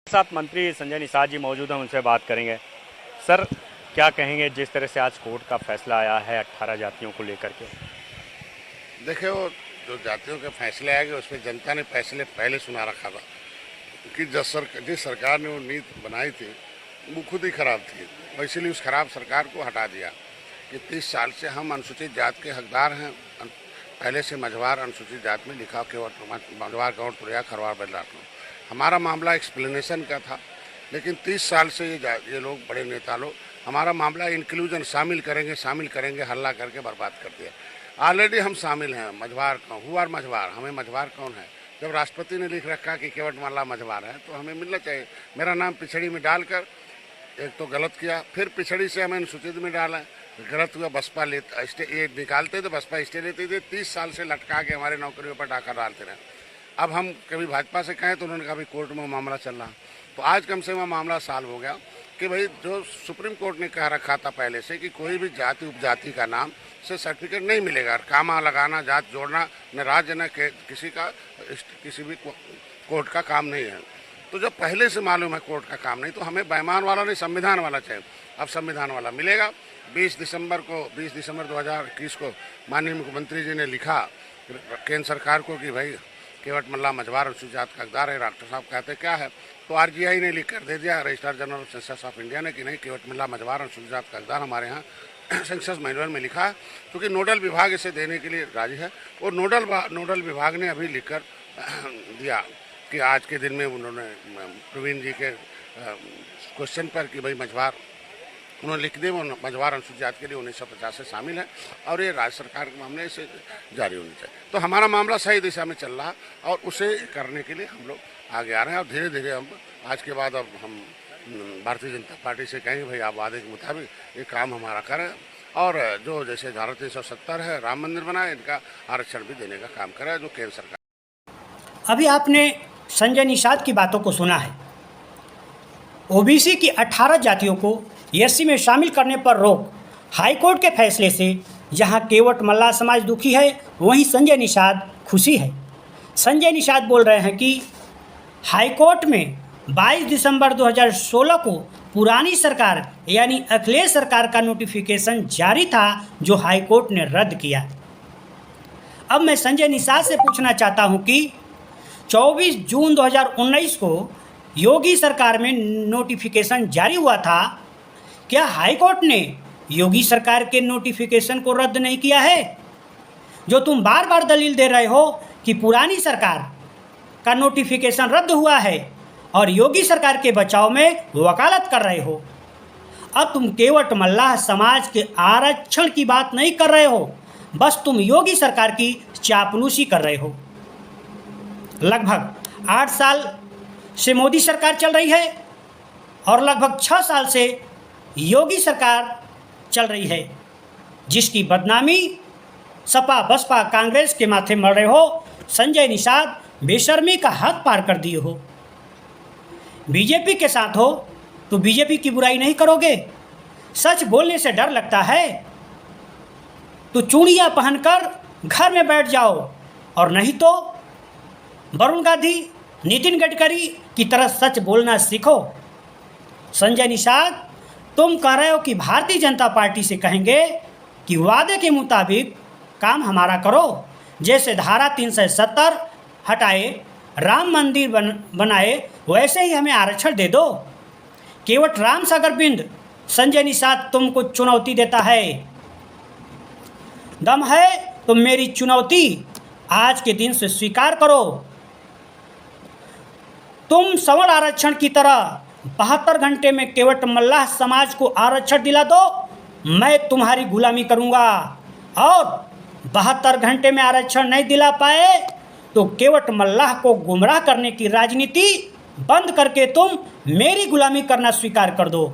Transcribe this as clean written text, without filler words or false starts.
साथ मंत्री संजय निषाद जी मौजूद हैं, उनसे बात करेंगे। सर, क्या कहेंगे जिस तरह से आज कोर्ट का फैसला आया है 18 जातियों को लेकर के? देखिए, वो जो जातियों के फैसले आए उसमें जनता ने फैसले पहले सुना रखा था कि जिस सरकार ने वो नीति बनाई थी वो खुद ही खराब थी और इसीलिए उस खराब सरकार को हटा दिया कि 30 साल से हम अनुसूचित जाति के हकदार हैं। पहले से मझवार अनुसूचित जाति में लिखा केवट मझवार गौड़ तुरैया खरवार बदलाटो। हमारा मामला एक्सप्लेनेशन का था, लेकिन 30 साल से ये लोग बड़े नेता लोग हमारा मामला इंक्लूजन शामिल करेंगे हल्ला करके बर्बाद कर दिया। ऑलरेडी हम शामिल हैं। मझवार कौन हुआ? मझवार हमें मझवार कौन है? जब राष्ट्रपति ने लिख रखा कि केवट मल्ला मझवार है तो हमें मिलना चाहिए। मेरा नाम पिछड़ी में डालकर एक तो गलत किया, फिर पिछड़ी से हमें अनुसूचित में डाला, गलत हुआ। बसपा ये निकालते तो बसपा स्टे लेते थे। 30 साल से लटका के हमारे नौकरियों पर डाका डालते रहे। अब हम कभी भाजपा से कहें तो उन्होंने कहा भाई कोर्ट में मामला चल रहा। तो आज कम से कम मामला सॉल्व हो गया कि भाई जो सुप्रीम कोर्ट ने कह रखा था पहले से कि कोई भी जाति उपजाति का नाम से सर्टिफिकेट नहीं मिलेगा। कामा लगाना, जात जोड़ना न राज्य न किसी भी कोर्ट का काम नहीं है। तो जब पहले से मालूम है कोर्ट का काम नहीं, तो हमें बैमान वाला नहीं, संविधान वाला चाहिए। अब संविधान वाला मिलेगा। 20 दिसंबर 2021 को माननीय मुख्यमंत्री जी ने लिखा केंद्र सरकार को कि भाई केवट मल्ला मझवार अनुसूचित जाति का हकदार है। डॉक्टर साहब कहते क्या है, तो आरजीआई ने लिख कर दे दिया, registrar general of census of India ने, कि नहीं केवट मल्ला मझवार अनुसूचित जाति का हकदार हमारे यहाँ सेंसस मैनुअल में लिखा है, क्योंकि नोडल विभाग इसे देने के लिए राजी है। और नोडल विभाग ने अभी लिखकर दिया कि आज के दिन में उन्होंने प्रवीण जी के क्वेश्चन पर कि भाई मझवार उन्होंने लिख दिया, वो मझवार अनुसूचित जाति के लिए 1950 से शामिल है और ये राज्य सरकार के मामले से जारी होनी चाहिए। तो हमारा मामला सही दिशा में चल रहा है और उसे करने के लिए हम लोग आगे आ रहे हैं। और धीरे धीरे हम आज के बाद अब हम भारतीय जनता पार्टी से कहेंगे भाई आप वादे के मुताबिक ये काम हमारा करें और जो जैसे धारा 370 है राम मंदिर बनाए, इनका आरक्षण भी देने का काम करें जो केंद्र सरकार। अभी आपने संजय निषाद की बातों को सुना है। ओबीसी की 18 जातियों को एससी में शामिल करने पर रोक, हाईकोर्ट के फैसले से जहां केवट मल्ला समाज दुखी है, वहीं संजय निषाद खुशी है। संजय निषाद बोल रहे हैं कि हाईकोर्ट में 22 दिसंबर 2016 को पुरानी सरकार यानी अखिलेश सरकार का नोटिफिकेशन जारी था जो हाईकोर्ट ने रद्द किया। अब मैं संजय निषाद से पूछना चाहता हूं कि 24 जून 2019 को योगी सरकार में नोटिफिकेशन जारी हुआ था, क्या हाईकोर्ट ने योगी सरकार के नोटिफिकेशन को रद्द नहीं किया है? जो तुम बार बार दलील दे रहे हो कि पुरानी सरकार का नोटिफिकेशन रद्द हुआ है और योगी सरकार के बचाव में वकालत कर रहे हो। अब तुम केवट मल्लाह समाज के आरक्षण की बात नहीं कर रहे हो, बस तुम योगी सरकार की चापलूसी कर रहे हो। लगभग 8 साल से मोदी सरकार चल रही है और लगभग 6 साल से योगी सरकार चल रही है, जिसकी बदनामी सपा बसपा कांग्रेस के माथे मर रहे हो। संजय निषाद बेशर्मी का हद पार कर दिए हो। बीजेपी के साथ हो तो बीजेपी की बुराई नहीं करोगे। सच बोलने से डर लगता है तो चूड़ियाँ पहनकर घर में बैठ जाओ, और नहीं तो वरुण गांधी, नितिन गडकरी की तरह सच बोलना सीखो। संजय निषाद, तुम कह रहे हो कि भारतीय जनता पार्टी से कहेंगे कि वादे के मुताबिक काम हमारा करो, जैसे धारा 370 हटाए, राम मंदिर बनाए, वैसे ही हमें आरक्षण दे दो। केवट राम सागर बिंद संजय निषाद तुमको चुनौती देता है। दम है तो मेरी चुनौती आज के दिन से स्वीकार करो। तुम सवर्ण आरक्षण की तरह 72 घंटे में केवट मल्लाह समाज को आरक्षण दिला दो, मैं तुम्हारी गुलामी करूंगा। और 72 घंटे में आरक्षण नहीं दिला पाए तो केवट मल्लाह को गुमराह करने की राजनीति बंद करके तुम मेरी गुलामी करना स्वीकार कर दो।